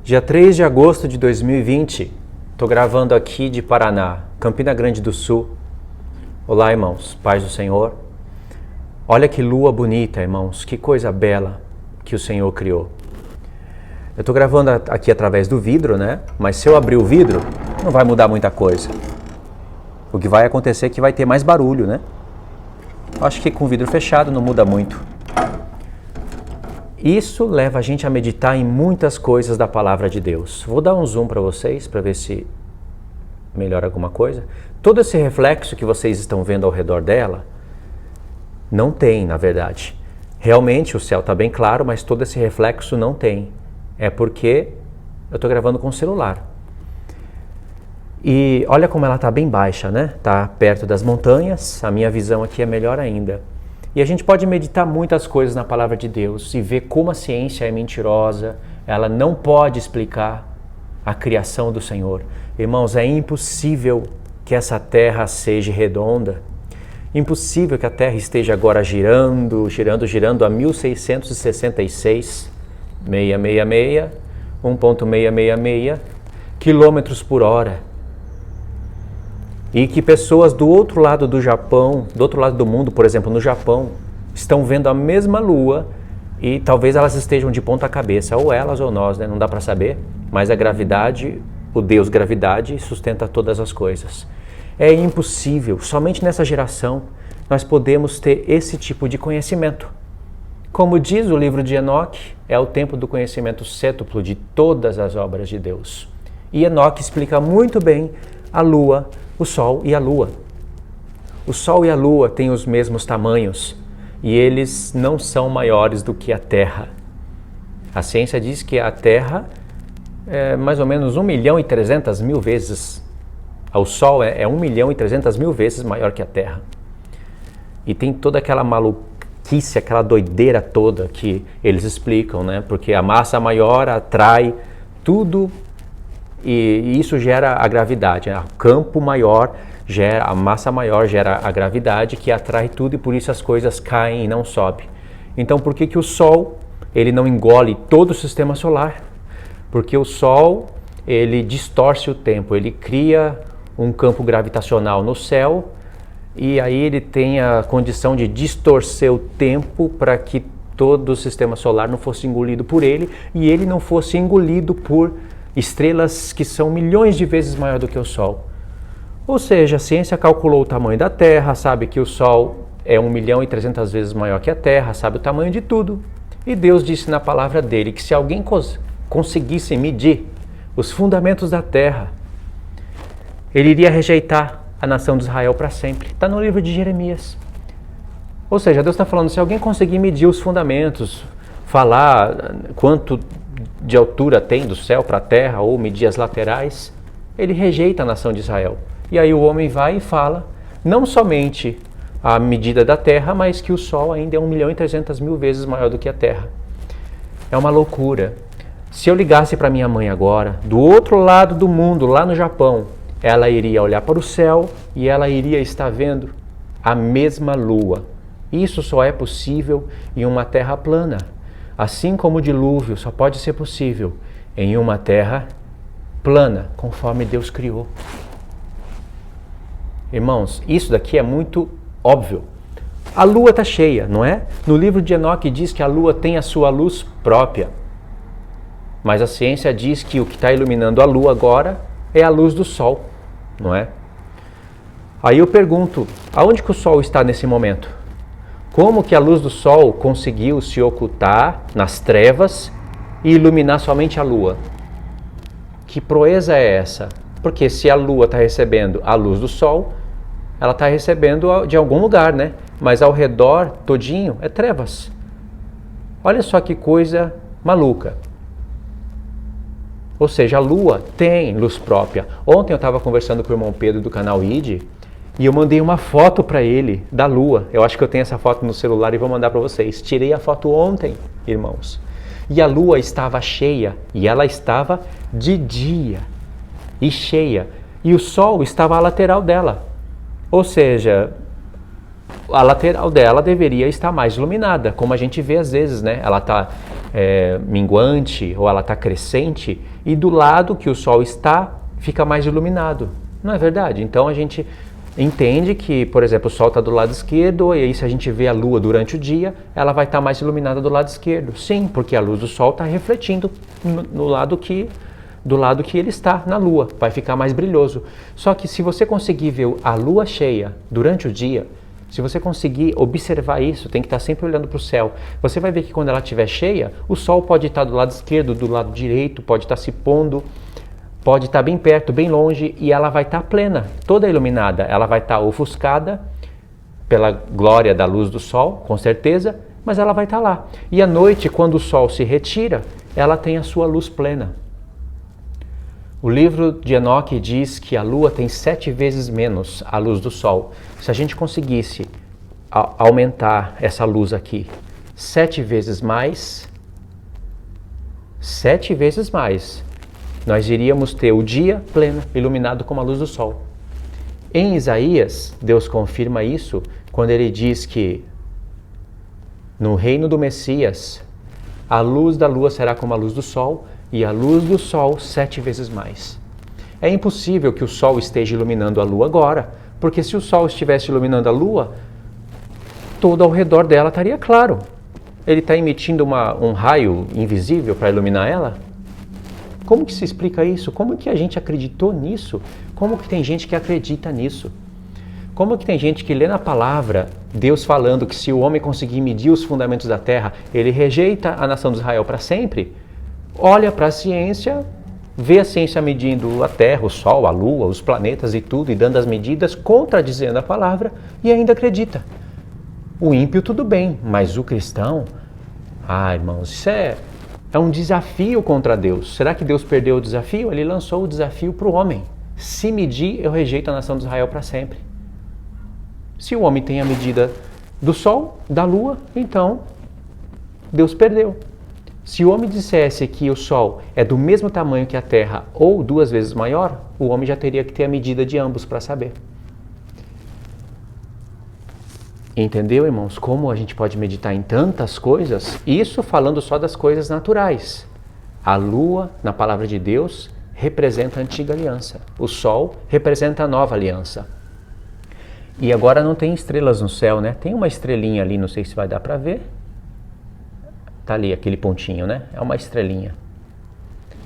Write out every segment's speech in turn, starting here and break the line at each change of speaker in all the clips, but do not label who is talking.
Dia 3 de agosto de 2020, estou gravando aqui de Paraná, Campina Grande do Sul. Olá, irmãos, paz do Senhor. Olha que lua bonita, irmãos, que coisa bela que o Senhor criou. Eu estou gravando aqui através do vidro, né? Mas se eu abrir o vidro, não vai mudar muita coisa. O que vai acontecer é que vai ter mais barulho, né? Acho que com o vidro fechado não muda muito. Isso leva a gente a meditar em muitas coisas da palavra de Deus. Vou dar um zoom para vocês, para ver se melhora alguma coisa. Todo esse reflexo que vocês estão vendo ao redor dela, não tem, na verdade. Realmente o céu está bem claro, mas todo esse reflexo não tem. É porque eu estou gravando com o celular. E olha como ela está bem baixa, né? Está perto das montanhas, a minha visão aqui é melhor ainda. E a gente pode meditar muitas coisas na palavra de Deus e ver como a ciência é mentirosa, ela não pode explicar a criação do Senhor. Irmãos, é impossível que essa terra seja redonda, impossível que a terra esteja agora girando a 1666, 1.666 quilômetros por hora. E que pessoas do outro lado do Japão, do outro lado do mundo, por exemplo, no Japão, estão vendo a mesma lua e talvez elas estejam de ponta cabeça, ou elas ou nós, né? Não dá para saber, mas a gravidade, o Deus gravidade, sustenta todas as coisas. É impossível, somente nessa geração, nós podemos ter esse tipo de conhecimento. Como diz o livro de Enoque, é o tempo do conhecimento cêtuplo de todas as obras de Deus. E Enoque explica muito bem a lua, o sol e a lua. O sol e a lua têm os mesmos tamanhos e eles não são maiores do que a Terra. A ciência diz que a Terra é mais ou menos 1.300.000 vezes. O Sol é 1.300.000 vezes maior que a Terra. E tem toda aquela maluquice, aquela doideira toda que eles explicam, né? Porque a massa maior atrai tudo. E isso gera a gravidade, né? O campo maior gera, a massa maior gera a gravidade que atrai tudo e por isso as coisas caem e não sobem. Então por que o Sol ele não engole todo o sistema solar? Porque o Sol ele distorce o tempo, ele cria um campo gravitacional no céu e aí ele tem a condição de distorcer o tempo para que todo o sistema solar não fosse engolido por ele e ele não fosse engolido por estrelas que são milhões de vezes maior do que o Sol. Ou seja, a ciência calculou o tamanho da Terra, sabe que o Sol é 1.300.000 vezes maior que a Terra, sabe o tamanho de tudo. E Deus disse na palavra dele que se alguém conseguisse medir os fundamentos da Terra, ele iria rejeitar a nação de Israel para sempre. Está no livro de Jeremias. Ou seja, Deus está falando, se alguém conseguir medir os fundamentos, falar quanto de altura tem do céu para a terra ou medir as laterais, ele rejeita a nação de Israel. E aí o homem vai e fala, não somente a medida da terra, mas que o sol ainda é 1.300.000 vezes maior do que a terra. É uma loucura. Se eu ligasse para minha mãe agora, do outro lado do mundo, lá no Japão, ela iria olhar para o céu e ela iria estar vendo a mesma lua. Isso só é possível em uma terra plana. Assim como o dilúvio só pode ser possível em uma terra plana, conforme Deus criou. Irmãos, isso daqui é muito óbvio. A lua está cheia, não é? No livro de Enoque diz que a lua tem a sua luz própria. Mas a ciência diz que o que está iluminando a lua agora é a luz do sol, não é? Aí eu pergunto, aonde que o sol está nesse momento? Como que a luz do sol conseguiu se ocultar nas trevas e iluminar somente a lua? Que proeza é essa? Porque se a lua está recebendo a luz do sol, ela está recebendo de algum lugar, né? Mas ao redor todinho é trevas. Olha só que coisa maluca. Ou seja, a lua tem luz própria. Ontem eu estava conversando com o irmão Pedro do canal ID e eu mandei uma foto para ele da lua. Eu acho que eu tenho essa foto no celular e vou mandar para vocês. Tirei a foto ontem, irmãos. E a lua estava cheia e ela estava de dia e cheia. E o sol estava à lateral dela. Ou seja, a lateral dela deveria estar mais iluminada, como a gente vê às vezes, né? Ela está minguante ou ela está crescente e do lado que o Sol está, fica mais iluminado. Não é verdade? Então a gente entende que, por exemplo, o Sol está do lado esquerdo e aí se a gente vê a Lua durante o dia, ela vai estar mais iluminada do lado esquerdo. Sim, porque a luz do Sol está refletindo do lado que ele está na Lua, vai ficar mais brilhoso. Só que se você conseguir ver a Lua cheia durante o dia, se você conseguir observar isso, tem que estar sempre olhando para o céu, você vai ver que quando ela estiver cheia, o Sol pode estar do lado esquerdo, do lado direito, pode estar se pondo, pode estar bem perto, bem longe, e ela vai estar plena, toda iluminada. Ela vai estar ofuscada pela glória da luz do Sol, com certeza, mas ela vai estar lá. E à noite, quando o Sol se retira, ela tem a sua luz plena. O livro de Enoque diz que a Lua tem 7 vezes menos a luz do Sol. Se a gente conseguisse aumentar essa luz aqui 7 vezes mais, nós iríamos ter o dia pleno, iluminado como a luz do Sol. Em Isaías, Deus confirma isso quando ele diz que no reino do Messias, a luz da lua será como a luz do Sol, e a luz do Sol 7 vezes mais. É impossível que o Sol esteja iluminando a Lua agora, porque se o Sol estivesse iluminando a Lua, todo ao redor dela estaria claro. Ele está emitindo um raio invisível para iluminar ela? Como que se explica isso? Como que a gente acreditou nisso? Como que tem gente que acredita nisso? Como que tem gente que lê na palavra Deus falando que se o homem conseguir medir os fundamentos da terra, ele rejeita a nação de Israel para sempre? Olha para a ciência, vê a ciência medindo a Terra, o Sol, a Lua, os planetas e tudo, e dando as medidas, contradizendo a palavra, e ainda acredita. O ímpio tudo bem, mas o cristão, irmãos, isso é um desafio contra Deus. Será que Deus perdeu o desafio? Ele lançou o desafio para o homem. Se medir, eu rejeito a nação de Israel para sempre. Se o homem tem a medida do Sol, da Lua, então Deus perdeu. Se o homem dissesse que o Sol é do mesmo tamanho que a Terra ou 2 vezes maior, o homem já teria que ter a medida de ambos para saber. Entendeu, irmãos, como a gente pode meditar em tantas coisas? Isso falando só das coisas naturais. A Lua, na palavra de Deus, representa a antiga aliança. O Sol representa a nova aliança. E agora não tem estrelas no céu, né? Tem uma estrelinha ali, não sei se vai dar para ver. Tá ali aquele pontinho, né? É uma estrelinha.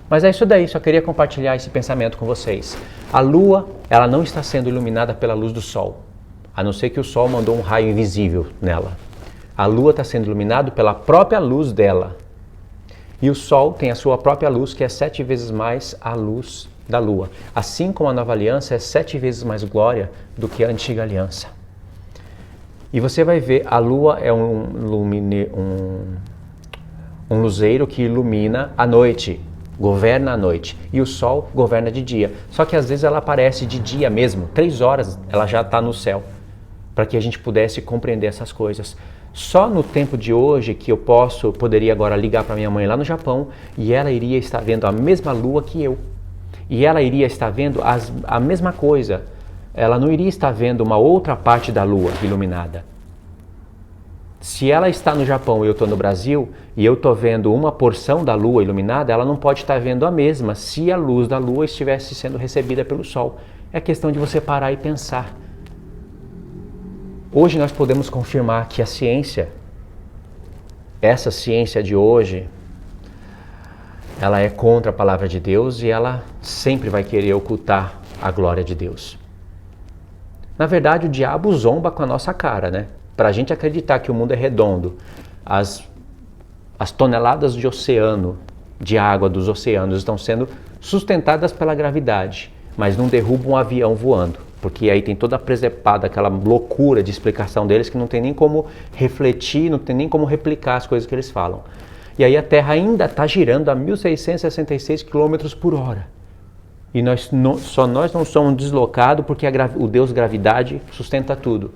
Mas é isso daí, só queria compartilhar esse pensamento com vocês. A Lua, ela não está sendo iluminada pela luz do Sol, a não ser que o Sol mandou um raio invisível nela. A Lua está sendo iluminada pela própria luz dela. E o Sol tem a sua própria luz, que é 7 vezes mais a luz da Lua. Assim como a nova aliança é 7 vezes mais glória do que a antiga aliança. E você vai ver, a Lua é um luzeiro que ilumina a noite, governa a noite, e o Sol governa de dia. Só que às vezes ela aparece de dia mesmo, 3 horas ela já está no céu, para que a gente pudesse compreender essas coisas. Só no tempo de hoje que eu poderia agora ligar para minha mãe lá no Japão e ela iria estar vendo a mesma lua que eu. E ela iria estar vendo a mesma coisa. Ela não iria estar vendo uma outra parte da lua iluminada. Se ela está no Japão e eu estou no Brasil, e eu estou vendo uma porção da lua iluminada, ela não pode estar vendo a mesma se a luz da lua estivesse sendo recebida pelo Sol. É questão de você parar e pensar. Hoje nós podemos confirmar que a ciência, essa ciência de hoje, ela é contra a palavra de Deus e ela sempre vai querer ocultar a glória de Deus. Na verdade, o diabo zomba com a nossa cara, né? Para a gente acreditar que o mundo é redondo, as toneladas de oceano, de água dos oceanos estão sendo sustentadas pela gravidade, mas não derrubam um avião voando, porque aí tem toda a presepada, aquela loucura de explicação deles que não tem nem como refletir, não tem nem como replicar as coisas que eles falam. E aí a Terra ainda está girando a 1.666 km por hora. E nós não somos deslocados porque o Deus gravidade sustenta tudo.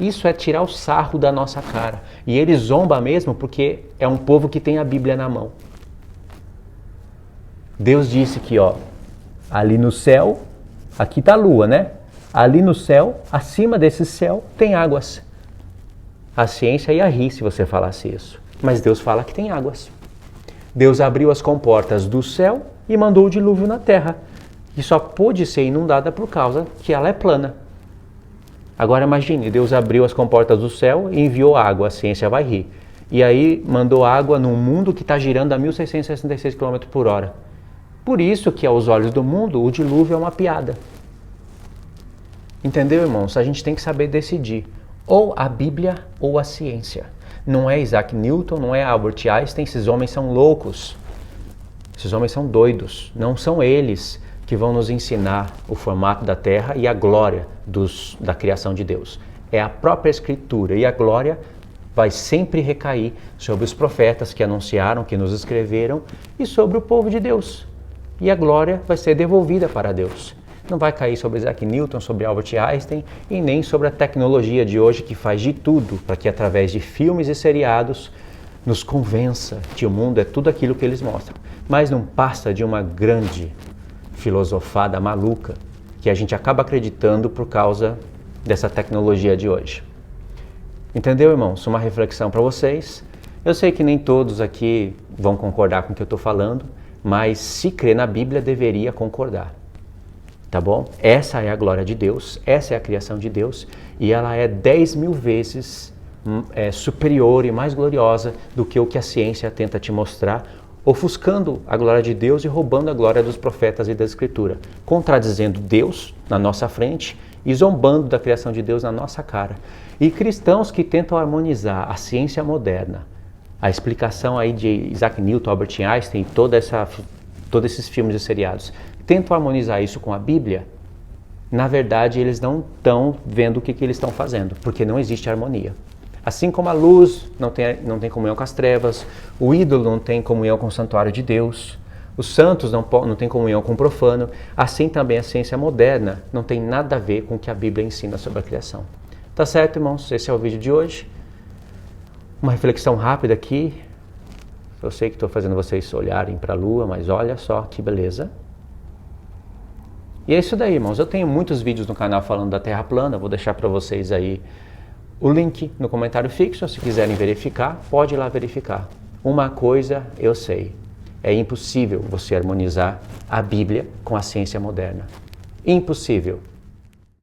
Isso é tirar o sarro da nossa cara. E ele zomba mesmo porque é um povo que tem a Bíblia na mão. Deus disse que, ali no céu, aqui está a lua, né? Ali no céu, acima desse céu, tem águas. A ciência ia rir se você falasse isso. Mas Deus fala que tem águas. Deus abriu as comportas do céu e mandou o dilúvio na terra. E só pôde ser inundada por causa que ela é plana. Agora imagine, Deus abriu as comportas do céu e enviou água, a ciência vai rir. E aí mandou água num mundo que está girando a 1.666 km por hora. Por isso que aos olhos do mundo o dilúvio é uma piada. Entendeu, irmãos? A gente tem que saber decidir. Ou a Bíblia ou a ciência. Não é Isaac Newton, não é Albert Einstein, esses homens são loucos. Esses homens são doidos. Não são eles que vão nos ensinar o formato da Terra e a glória da criação de Deus. É a própria Escritura, e a glória vai sempre recair sobre os profetas que anunciaram, que nos escreveram, e sobre o povo de Deus. E a glória vai ser devolvida para Deus. Não vai cair sobre Isaac Newton, sobre Albert Einstein e nem sobre a tecnologia de hoje que faz de tudo para que através de filmes e seriados nos convença que o mundo é tudo aquilo que eles mostram. Mas não passa de uma grande filosofada maluca que a gente acaba acreditando por causa dessa tecnologia de hoje. Entendeu, irmãos? Uma reflexão para vocês. Eu sei que nem todos aqui vão concordar com o que eu estou falando, mas se crê na Bíblia deveria concordar. Tá bom? Essa é a glória de Deus, essa é a criação de Deus e ela é 10.000 vezes superior e mais gloriosa do que o que a ciência tenta te mostrar, ofuscando a glória de Deus e roubando a glória dos profetas e da Escritura, contradizendo Deus na nossa frente e zombando da criação de Deus na nossa cara. E cristãos que tentam harmonizar a ciência moderna, a explicação aí de Isaac Newton, Albert Einstein, todos esses filmes e seriados, tentam harmonizar isso com a Bíblia, na verdade eles não estão vendo o que eles estão fazendo, porque não existe harmonia. Assim como a luz não tem comunhão com as trevas, o ídolo não tem comunhão com o santuário de Deus, os santos não têm comunhão com o profano, assim também a ciência moderna não tem nada a ver com o que a Bíblia ensina sobre a criação. Tá certo, irmãos? Esse é o vídeo de hoje. Uma reflexão rápida aqui. Eu sei que estou fazendo vocês olharem para a lua, mas olha só que beleza. E é isso daí, irmãos. Eu tenho muitos vídeos no canal falando da Terra plana. Vou deixar para vocês aí o link no comentário fixo. Se quiserem verificar, pode ir lá verificar. Uma coisa eu sei. É impossível você harmonizar a Bíblia com a ciência moderna. Impossível.